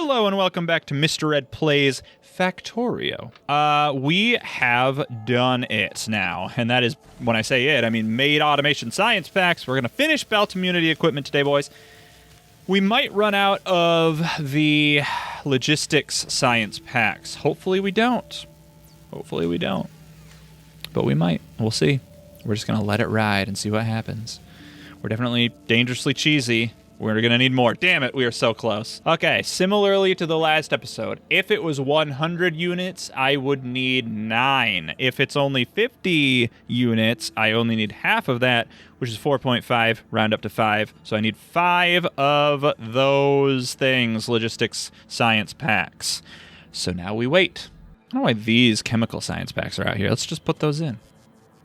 Hello and welcome back to Mr. Ed Plays Factorio. We have done it now, and that is, when I say it, I mean made automation science packs. We're going to finish belt immunity equipment today, boys. We might run out of the logistics science packs. Hopefully we don't. Hopefully we don't. But we might. We'll see. We're just going to let it ride and see what happens. We're definitely dangerously cheesy. We're going to need more. Damn it, we are so close. Okay, similarly to the last episode, if it was 100 units, I would need 9. If it's only 50 units, I only need half of that, which is 4.5, round up to 5. So I need 5 of those things, logistics science packs. So now we wait. I don't know why these chemical science packs are out here. Let's just put those in.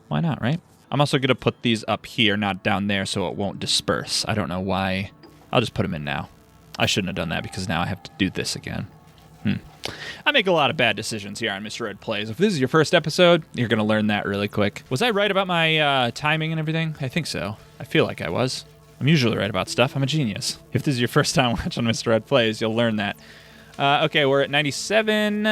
Why not, right? I'm also going to put these up here, not down there, so it won't disperse. I don't know why. I'll just put them in now. I shouldn't have done that because now I have to do this again. I make a lot of bad decisions here on Mr. Ed Plays. If this is your first episode, you're going to learn that really quick. Was I right about my timing and everything? I think so. I feel like I was. I'm usually right about stuff. I'm a genius. If this is your first time watching Mr. Ed Plays, you'll learn that. Okay, we're at 97.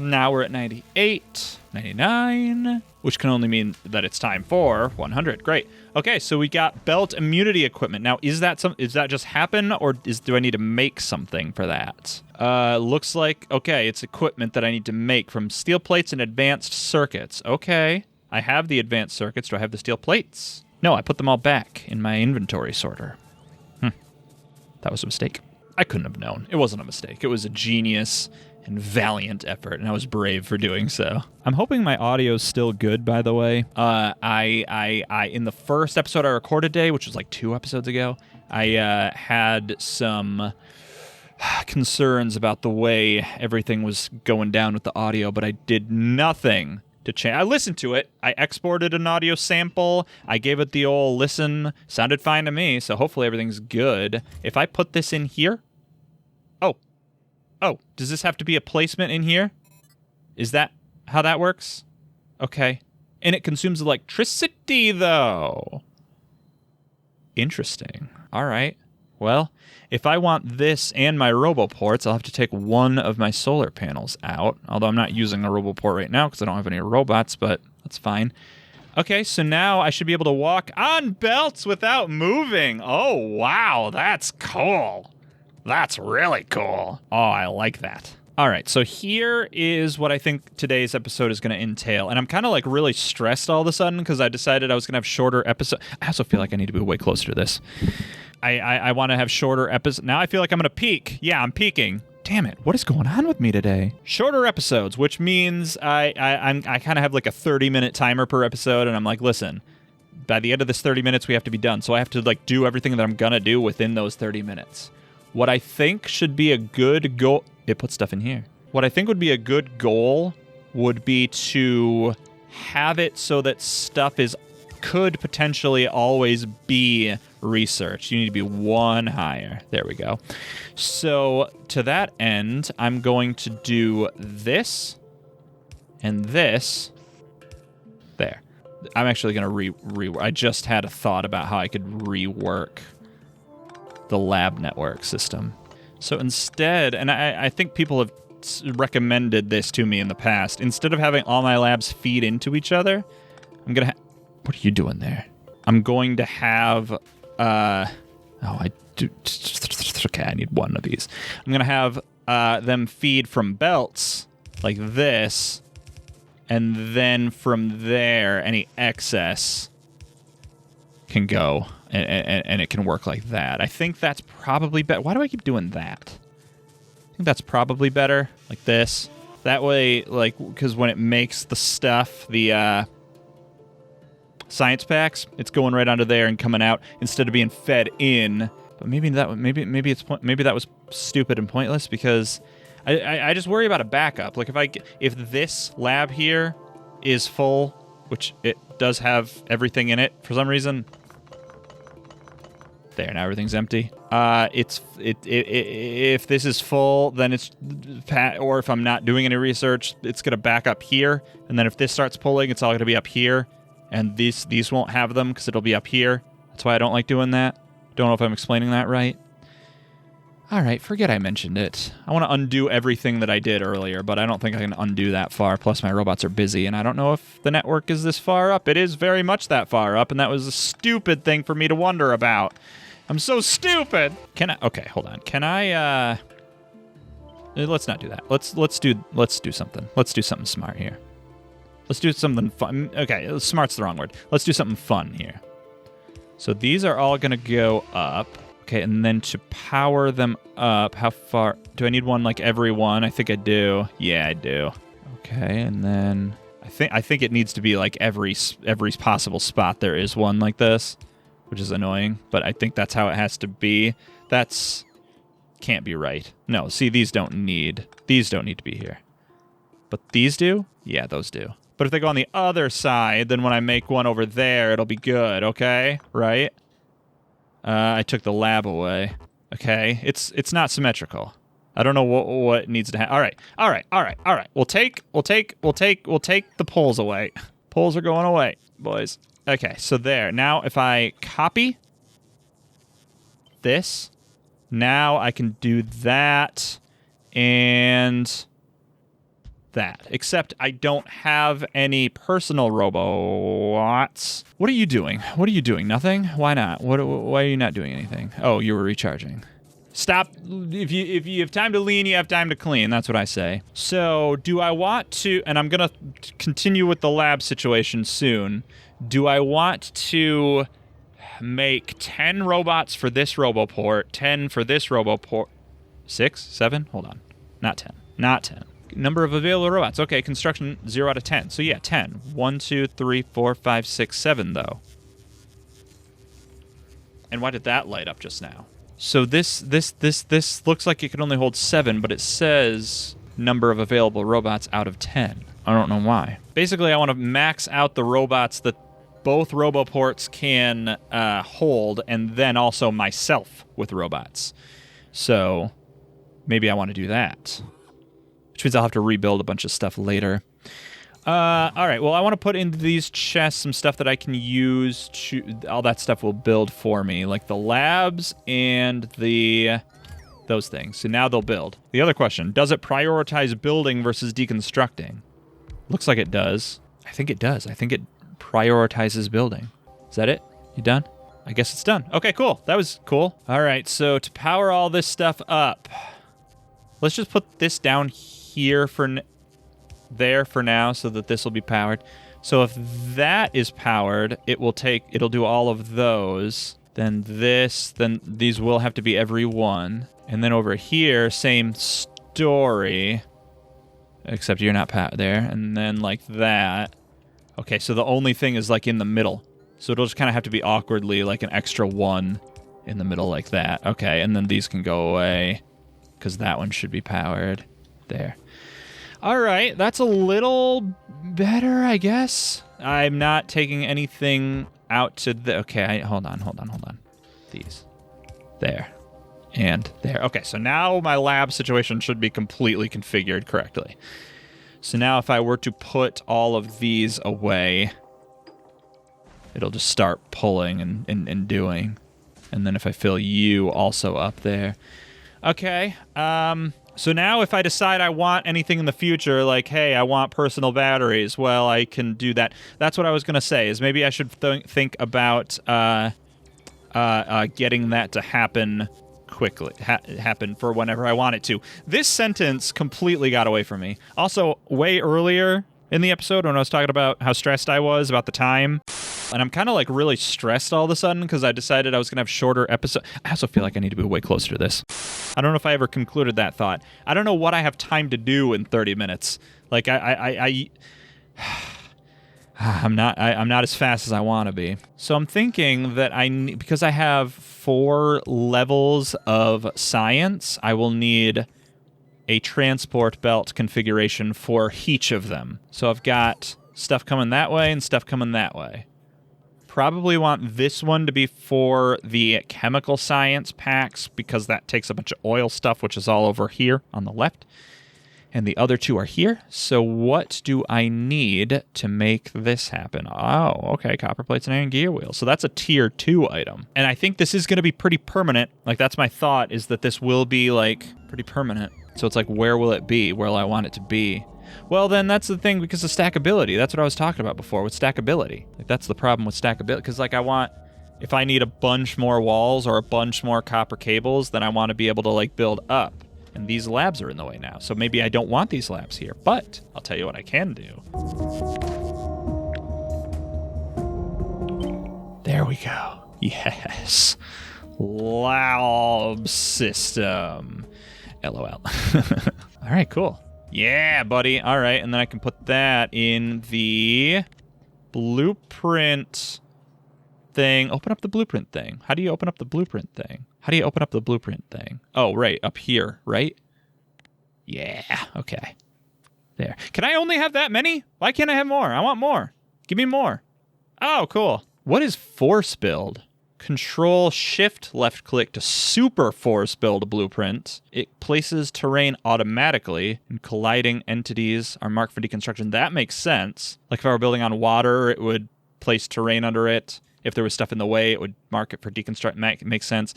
Now we're at 98, 99, which can only mean that it's time for 100. Great. Okay, so we got belt immunity equipment. Now, is that just happen, or do I need to make something for that? Looks like, okay, it's equipment that I need to make from steel plates and advanced circuits. Okay, I have the advanced circuits. Do I have the steel plates? No, I put them all back in my inventory sorter. That was a mistake. I couldn't have known. It wasn't a mistake. It was a genius and valiant effort, and I was brave for doing so. I'm hoping my audio's still good, by the way. I in the first episode I recorded today, which was like 2 episodes ago, I had some concerns about the way everything was going down with the audio, but I did nothing to change. I listened to it. I exported an audio sample. I gave it the old listen. Sounded fine to me, so hopefully everything's good. If I put this in here... Oh, does this have to be a placement in here? Is that how that works? Okay. And it consumes electricity, though. Interesting. All right. Well, if I want this and my RoboPorts, I'll have to take one of my solar panels out. Although I'm not using a RoboPort right now because I don't have any robots, but that's fine. Okay, so now I should be able to walk on belts without moving. Oh, wow, that's cool. That's really cool. Oh, I like that. All right, so here is what I think today's episode is going to entail. And I'm kind of like really stressed all of a sudden because I decided I was going to have shorter episodes. I also feel like I need to be way closer to this. I want to have shorter episodes. Now I feel like I'm going to peak. Yeah, I'm peaking. Damn it, what is going on with me today? Shorter episodes, which means I kind of have like a 30-minute timer per episode, and I'm like, listen, by the end of this 30 minutes, we have to be done. So I have to like do everything that I'm going to do within those 30 minutes. What I think should be a good goal... It puts stuff in here. What I think would be a good goal would be to have it so that stuff could potentially always be researched. You need to be 1 higher. There we go. So to that end, I'm going to do this and this. There. I'm actually going to rework. I just had a thought about how I could rework the lab network system. So instead, and I think people have recommended this to me in the past, instead of having all my labs feed into each other, I'm going to what are you doing there? I'm going to have, I need one of these. I'm going to have them feed from belts like this, and then from there, any excess can go. And it can work like that. I think that's probably better. Why do I keep doing that? I think that's probably better, like this. That way, like, because when it makes the stuff, the science packs, it's going right onto there and coming out instead of being fed in. But maybe that was stupid and pointless because I just worry about a backup. Like if this lab here is full, which it does have everything in it for some reason. There, now everything's empty. If this is full, then it's or if I'm not doing any research, it's gonna back up here. And then if this starts pulling, it's all gonna be up here. And these won't have them because it'll be up here. That's why I don't like doing that. Don't know if I'm explaining that right. All right, forget I mentioned it. I want to undo everything that I did earlier, but I don't think I can undo that far. Plus, my robots are busy, and I don't know if the network is this far up. It is very much that far up, and that was a stupid thing for me to wonder about. I'm so stupid. Can I? Okay, hold on. Can I? Let's not do that. Let's do something. Let's do something smart here. Let's do something fun. Okay, smart's the wrong word. Let's do something fun here. So these are all gonna go up. Okay, and then to power them up, how far? Do I need one like every one? I think I do. Yeah, I do. Okay, and then I think it needs to be like every possible spot there is one like this, which is annoying, but I think that's how it has to be. That's can't be right. No, see, these don't need to be here. But these do? Yeah, those do. But if they go on the other side, then when I make one over there, it'll be good, okay? Right? I took the lab away. Okay, it's not symmetrical. I don't know what needs to happen. All right. We'll take the poles away. Poles are going away, boys. Okay, so there. Now if I copy this, now I can do that and that. Except I don't have any personal robots. What are you doing? What are you doing? Nothing? Why not? Why are you not doing anything? Oh, you were recharging. Stop. If you have time to lean, you have time to clean. That's what I say. So do I want to, and I'm going to continue with the lab situation soon. Do I want to make 10 robots for this roboport, 10 for this roboport? 6? 7? Hold on. Not 10. Not 10. Number of available robots. Okay, construction 0 out of 10. So yeah, 10. 1, 2, 3, 4, 5, 6, 7 though. And why did that light up just now? So this looks like it can only hold 7, but it says number of available robots out of 10. I don't know why. Basically, I want to max out the robots that both roboports can hold, and then also myself with robots. So maybe I want to do that. Which means I'll have to rebuild a bunch of stuff later. All right, well, I want to put into these chests some stuff that I can use. All that stuff will build for me, like the labs and those things. So now they'll build. The other question, does it prioritize building versus deconstructing? Looks like it does. I think it does. I think it prioritizes building. Is that it? You done? I guess it's done. Okay, cool. That was cool. All right, so to power all this stuff up, let's just put this down here there for now so that this will be powered. So if that is powered, it'll do all of those. Then these will have to be every one. And then over here, same story, except you're not there. And then like that. Okay, so the only thing is like in the middle. So it'll just kind of have to be awkwardly like an extra one in the middle like that. Okay, and then these can go away because that one should be powered there. All right, that's a little better, I guess. I'm not taking anything out to the... Okay, hold on. These. There. And there. Okay, so now my lab situation should be completely configured correctly. So now if I were to put all of these away, it'll just start pulling and doing. And then if I fill you also up there. Okay, so now if I decide I want anything in the future, like, hey, I want personal batteries, well, I can do that. That's what I was going to say, is maybe I should think about getting that to happen quickly, happen for whenever I want it to. This sentence completely got away from me. Also, way earlier in the episode when I was talking about how stressed I was about the time, and I'm kind of like really stressed all of a sudden because I decided I was going to have shorter episodes. I also feel like I need to be way closer to this. I don't know if I ever concluded that thought. I don't know what I have time to do in 30 minutes. Like I'm not as fast as I want to be. So I'm thinking that because I have 4 levels of science, I will need a transport belt configuration for each of them. So I've got stuff coming that way and stuff coming that way. Probably want this one to be for the chemical science packs because that takes a bunch of oil stuff, which is all over here on the left. And the other 2 are here. So what do I need to make this happen? Oh, okay, copper plates and iron gear wheels. So that's a tier 2 item. And I think this is going to be pretty permanent. Like, that's my thought, is that this will be, like, pretty permanent. So it's like, where will it be? Where will I want it to be? Well, then that's the thing, because of stackability. That's what I was talking about before with stackability. Like, that's the problem with stackability. Because, like, if I need a bunch more walls or a bunch more copper cables, then I want to be able to, like, build up. And these labs are in the way now. So maybe I don't want these labs here. But I'll tell you what I can do. There we go. Yes. Lab system. LOL. All right, cool. Yeah, buddy. All right, and then I can put that in the blueprint thing. Open up the blueprint thing. How do you open up the blueprint thing? How do you open up the blueprint thing? Oh, right, up here, right? Yeah, okay. There. Can I only have that many? Why can't I have more? I want more. Give me more. Oh, cool. What is force build? Control Shift left click to super force build a blueprint. It places terrain automatically, and colliding entities are marked for deconstruction. That makes sense. Like if I were building on water, it would place terrain under it. If there was stuff in the way, it would mark it for deconstruct. Makes sense.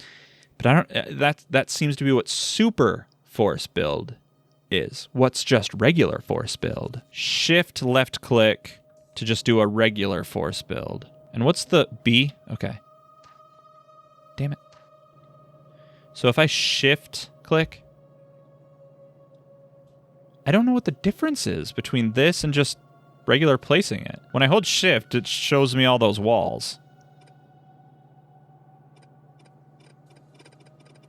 But I don't. That seems to be what super force build is. What's just regular force build? Shift left click to just do a regular force build. And what's the B? Okay. Damn it. So if I shift click, I don't know what the difference is between this and just regular placing it. When I hold shift, it shows me all those walls.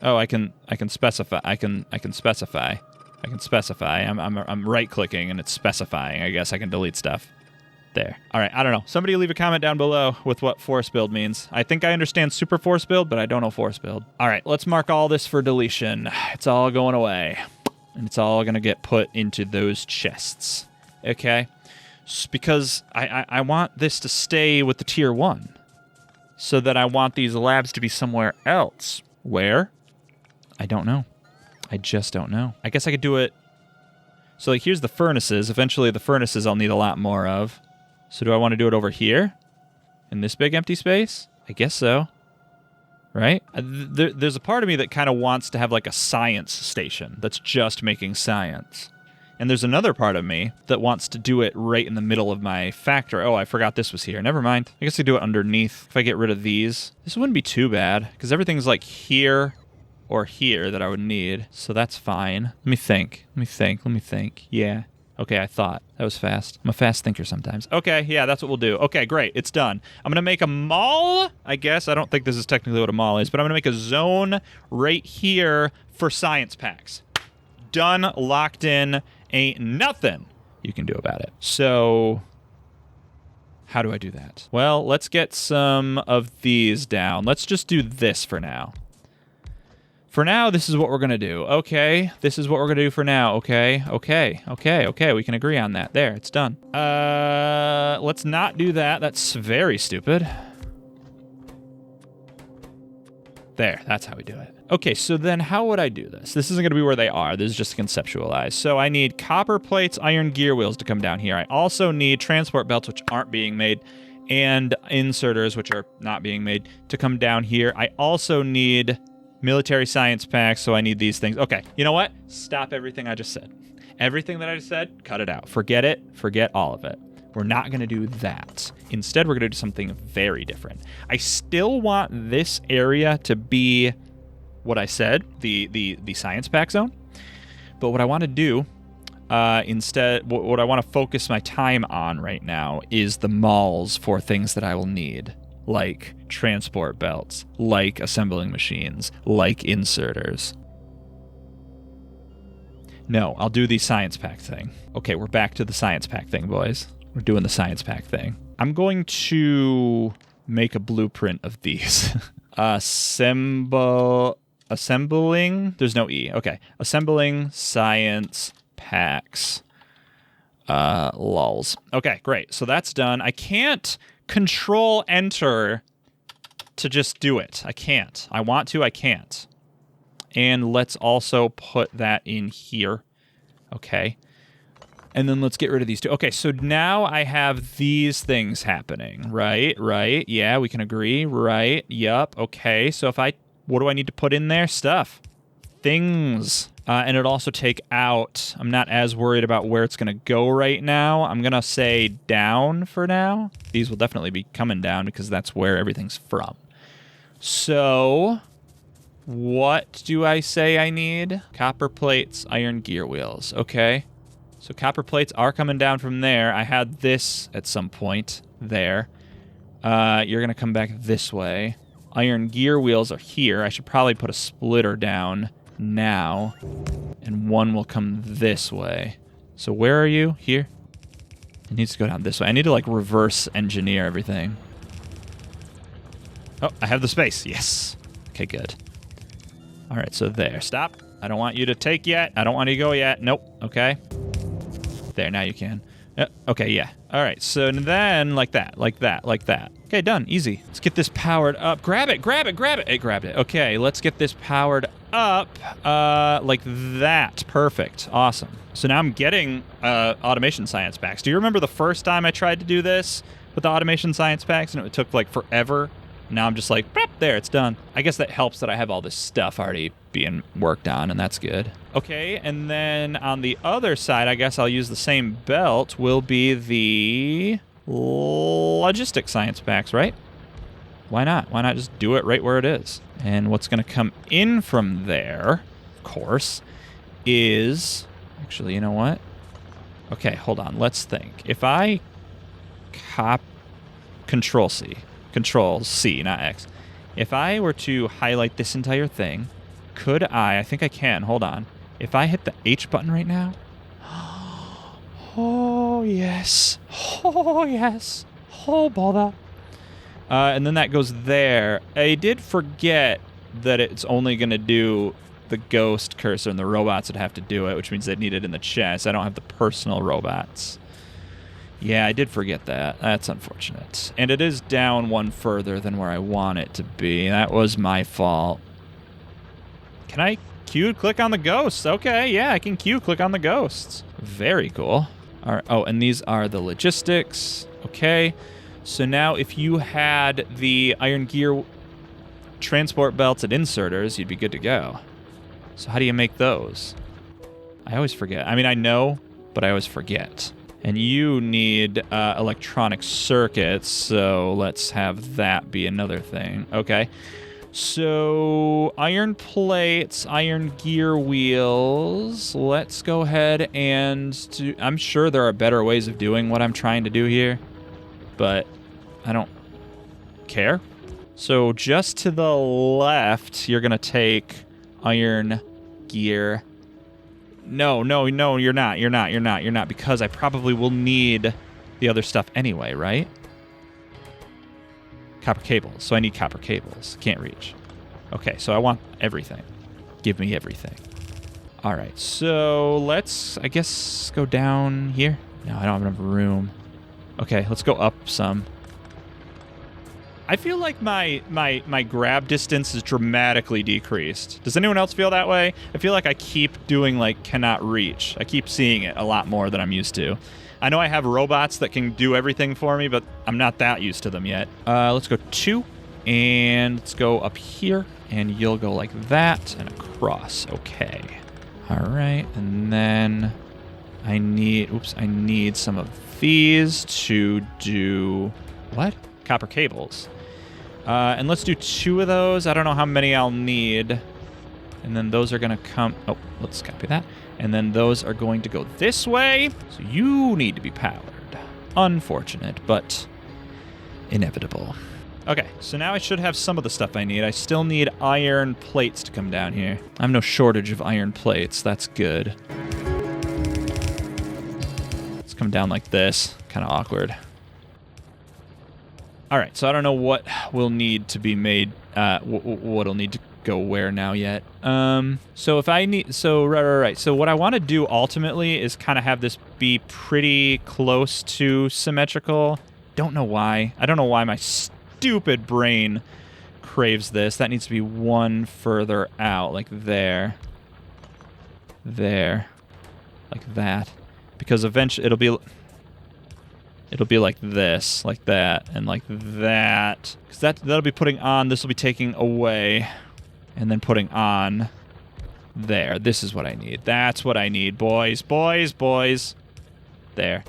Oh, I can specify. I can specify. I'm right clicking and it's specifying. I guess I can delete stuff. There. All right, I don't know. Somebody leave a comment down below with what force build means. I think I understand super force build, but I don't know force build. All right, let's mark all this for deletion. It's all going away. And it's all going to get put into those chests. Okay? Because I want this to stay with the tier 1. So that I want these labs to be somewhere else. Where? I don't know. I just don't know. I guess I could do it. So like here's the furnaces. Eventually the furnaces I'll need a lot more of. So do I want to do it over here? In this big empty space? I guess so. Right? There's a part of me that kind of wants to have like a science station that's just making science. And there's another part of me that wants to do it right in the middle of my factory. Oh, I forgot this was here. Never mind. I guess I do it underneath. If I get rid of these. This wouldn't be too bad because everything's like here or here that I would need. So that's fine. Let me think. Yeah. Okay, I thought. That was fast. I'm a fast thinker sometimes. Okay, yeah, that's what we'll do. Okay, great. It's done. I'm going to make a mall, I guess. I don't think this is technically what a mall is, but I'm going to make a zone right here for science packs. Done, locked in, ain't nothing you can do about it. So, how do I do that? Well, let's get some of these down. Let's just do this for now. For now, this is what we're going to do. Okay, this is what we're going to do for now. Okay. We can agree on that. There, it's done. Let's not do that. That's very stupid. There, that's how we do it. Okay, so then how would I do this? This isn't going to be where they are. This is just to conceptualize. So I need copper plates, iron gear wheels to come down here. I also need transport belts, which aren't being made, and inserters, which are not being made, to come down here. I also need military science packs, so I need these things. Okay, you know what? Stop everything I just said. Everything that I just said, cut it out. Forget it. Forget all of it. We're not going to do that. Instead, we're going to do something very different. I still want this area to be what I said, the science pack zone. But what I want to do instead, what I want to focus my time on right now is the malls for things that I will need. Like transport belts, like assembling machines, like inserters. No, I'll do the science pack thing. Okay, we're back to the science pack thing, boys. We're doing the science pack thing. I'm going to make a blueprint of these. Assembling, there's no E. Okay, assembling science packs. Lols. Okay, great. So that's done. I can't Control Enter to just do it. I can't. I want to, I can't. And let's also put that in here. Okay. And then let's get rid of these two. Okay, so now I have these things happening. Right. Yeah, we can agree. Right. Yup. Okay, so what do I need to put in there? Stuff. Things. And it'll also take out, I'm not as worried about where it's going to go right now. I'm going to say down for now. These will definitely be coming down because that's where everything's from. So, what do I say I need? Copper plates, iron gear wheels. Okay. So copper plates are coming down from there. I had this at some point there. You're going to come back this way. Iron gear wheels are here. I should probably put a splitter down now. And one will come this way. So where are you? Here? It needs to go down this way. I need to, like, reverse engineer everything. Oh, I have the space. Yes. Okay, good. All right, so there. Stop. I don't want you to take yet. I don't want you to go yet. Nope. Okay. There, now you can. Okay, yeah. All right, so then like that. Okay, done. Easy. Let's get this powered up. Grab it. It grabbed it. Okay, let's get this powered up like that. Perfect. Awesome. So now I'm getting automation science packs. Do you remember the first time I tried to do this with the automation science packs and it took like forever? Now I'm just like, there, it's done. I guess that helps that I have all this stuff already being worked on, and that's good. Okay, and then on the other side, I guess I'll use the same belt, will be the logistics science packs, right? Why not? Why not just do it right where it is? And what's going to come in from there, of course, is... Actually, you know what? Okay, hold on. Let's think. If I Control C, not X. If I were to highlight this entire thing, could I think I can, hold on. If I hit the H button right now, oh yes, oh bother. And then that goes there. I did forget that it's only going to do the ghost cursor and the robots would have to do it, which means they'd need it in the chest. I don't have the personal robots. Yeah, I did forget that. That's unfortunate. And it is down one further than where I want it to be. That was my fault. Can I click on the ghosts? Okay, yeah, I can click on the ghosts. Very cool. All right. Oh, and these are the logistics. Okay. So now if you had the iron gear transport belts and inserters, you'd be good to go. So how do you make those? I always forget. I mean, I know, but I always forget. And you need electronic circuits, so let's have that be another thing. Okay. So, iron plates, iron gear wheels. Let's go ahead and do... I'm sure there are better ways of doing what I'm trying to do here, but I don't care. So, just to the left, you're going to take iron gear... No, you're not, because I probably will need the other stuff anyway, right? Copper cables. So I need copper cables. Can't reach. Okay, so I want everything. Give me everything. All right, so let's, I guess, go down here. No, I don't have enough room. Okay, let's go up some. I feel like my grab distance is dramatically decreased. Does anyone else feel that way? I feel like I keep doing, like, cannot reach. I keep seeing it a lot more than I'm used to. I know I have robots that can do everything for me, but I'm not that used to them yet. Let's go 2, and let's go up here, and you'll go like that and across. Okay. All right, and then I need some of these to do... What? Copper cables. And let's do 2 of those. I don't know how many I'll need. And then those are going to come... Oh, let's copy that. And then those are going to go this way. So you need to be powered. Unfortunate, but inevitable. Okay, so now I should have some of the stuff I need. I still need iron plates to come down here. I have no shortage of iron plates. That's good. Let's come down like this. Kind of awkward. All right, so I don't know what will need to be made, what'll need to go where now yet. So if I need, so right. So what I want to do ultimately is kind of have this be pretty close to symmetrical. Don't know why. I don't know why my stupid brain craves this. That needs to be one further out, like there. There. like that. Because eventually it'll be like this, like that, and like that. Because that'll be putting on, this will be taking away, and then putting on there. This is what I need. That's what I need, boys, boys, boys. There.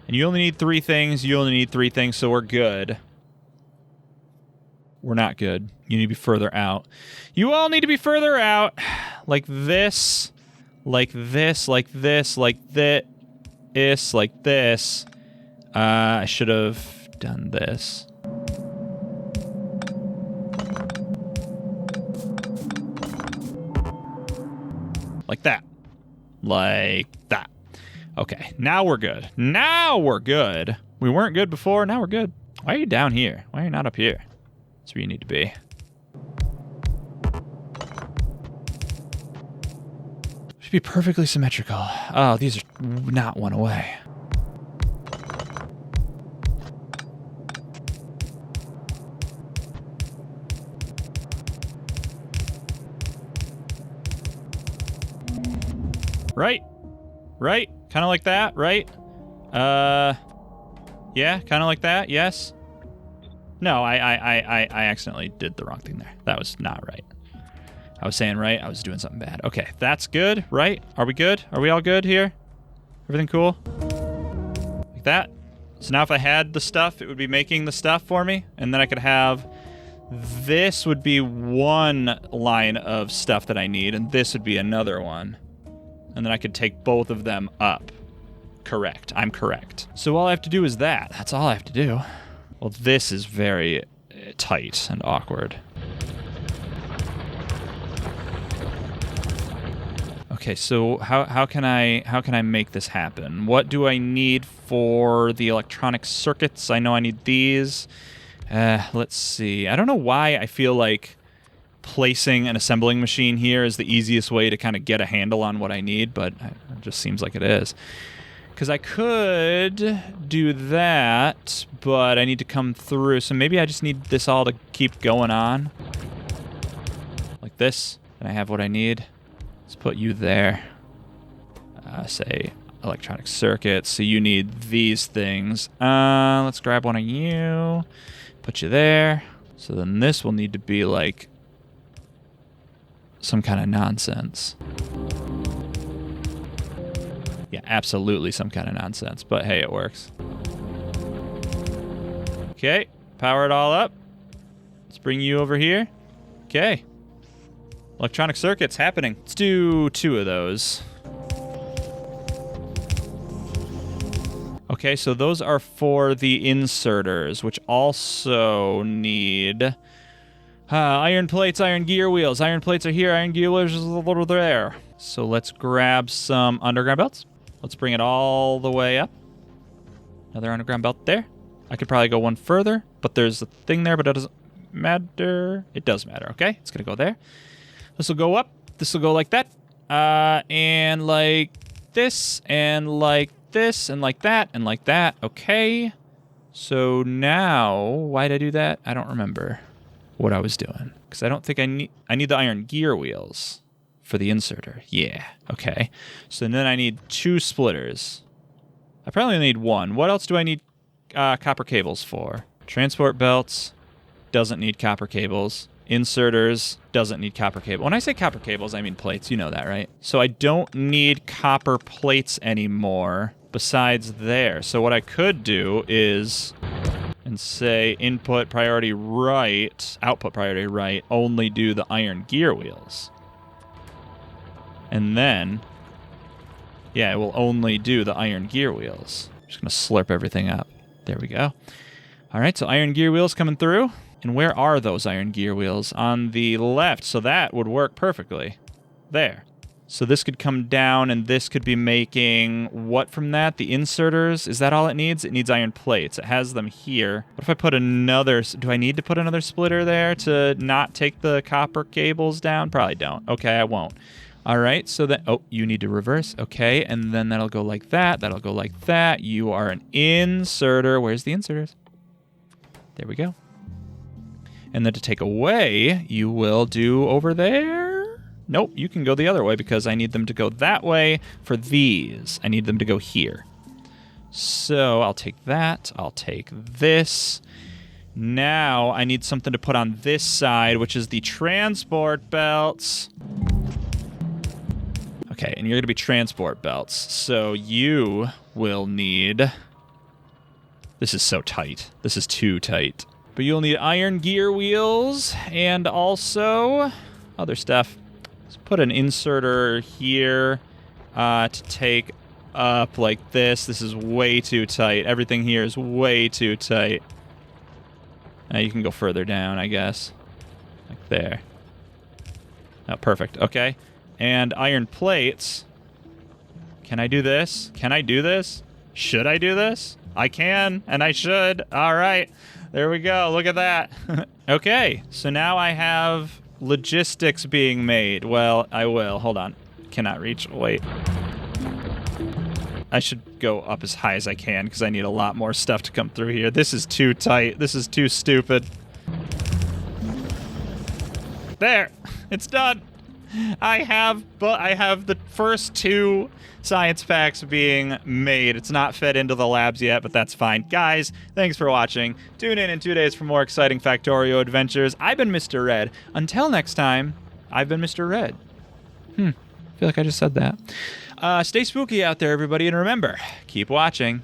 And you only need 3 things. You only need 3 things, so we're good. We're not good. You need to be further out. You all need to be further out. Like this. Like this. Like this. Like this. Like this. I should have done this. Like that. Like that. Okay, now we're good. Now we're good. We weren't good before, now we're good. Why are you down here? Why are you not up here? That's where you need to be. Should be perfectly symmetrical. Oh, these are not one away. Right? Right? Kind of like that, right? Yeah, kind of like that, yes? No, I accidentally did the wrong thing there. That was not right. I was saying right, I was doing something bad. Okay, that's good, right? Are we good? Are we all good here? Everything cool? Like that? So now if I had the stuff, it would be making the stuff for me, and then I could have... This would be one line of stuff that I need, and this would be another one. And then I could take both of them up. Correct. I'm correct. So all I have to do is that. That's all I have to do. Well, this is very tight and awkward. Okay, so how can I make this happen? What do I need for the electronic circuits? I know I need these. Let's see. I don't know why I feel like placing an assembling machine here is the easiest way to kind of get a handle on what I need, but it just seems like it is. Because I could do that, but I need to come through, so maybe I just need this all to keep going on. Like this, and I have what I need. Let's put you there. Say electronic circuits, so you need these things. Let's grab one of you, put you there. So then this will need to be like some kind of nonsense. Yeah, absolutely some kind of nonsense, but hey, it works. Okay, power it all up. Let's bring you over here. Okay. Electronic circuits happening. Let's do 2 of those. Okay, so those are for the inserters, which also need... iron plates, iron gear wheels. Iron plates are here, iron gear wheels are over there. So let's grab some underground belts. Let's bring it all the way up. Another underground belt there. I could probably go one further, but there's a thing there, but it doesn't matter. It does matter, okay? It's going to go there. This will go up. This will go like that. And like this, and like this, and like that, and like that. Okay. So now, why did I do that? I don't remember what I was doing, because I don't think I need the iron gear wheels for the inserter. Yeah, okay. So then I need 2 splitters. I probably only need 1. What else do I need copper cables for? Transport belts, doesn't need copper cables. Inserters, doesn't need copper cable. When I say copper cables, I mean plates. You know that, right? So I don't need copper plates anymore besides there. So what I could do is... and say input priority right, output priority right, only do the iron gear wheels. And then, yeah, it will only do the iron gear wheels. I'm just going to slurp everything up. There we go. All right, so iron gear wheels coming through. And where are those iron gear wheels? On the left, so that would work perfectly. There. So this could come down, and this could be making what from that? The inserters? Is that all it needs? It needs iron plates. It has them here. What if I put another... Do I need to put another splitter there to not take the copper cables down? Probably don't. Okay, I won't. All right, so that... Oh, you need to reverse. Okay, and then that'll go like that. That'll go like that. You are an inserter. Where's the inserters? There we go. And then to take away, you will do over there. Nope, you can go the other way because I need them to go that way for these. I need them to go here. So I'll take that. I'll take this. Now I need something to put on this side, which is the transport belts. Okay, and you're going to be transport belts. So you will need... This is so tight. This is too tight. But you'll need iron gear wheels and also other stuff. Let's put an inserter here to take up like this. This is way too tight. Everything here is way too tight. You can go further down, I guess. Like there. Oh, perfect. Okay. And iron plates. Can I do this? Can I do this? Should I do this? I can, and I should. All right. There we go. Look at that. Okay. So now I have logistics being made. Well, I will. Hold on. Cannot reach. Wait. I should go up as high as I can because I need a lot more stuff to come through here. This is too tight. This is too stupid. There. It's done. I have the first 2 science packs being made. It's not fed into the labs yet, but that's fine. Guys, thanks for watching. Tune in 2 days for more exciting Factorio adventures. I've been Mr. Red. Until next time, I've been Mr. Red. I feel like I just said that. Stay spooky out there, everybody, and remember, keep watching.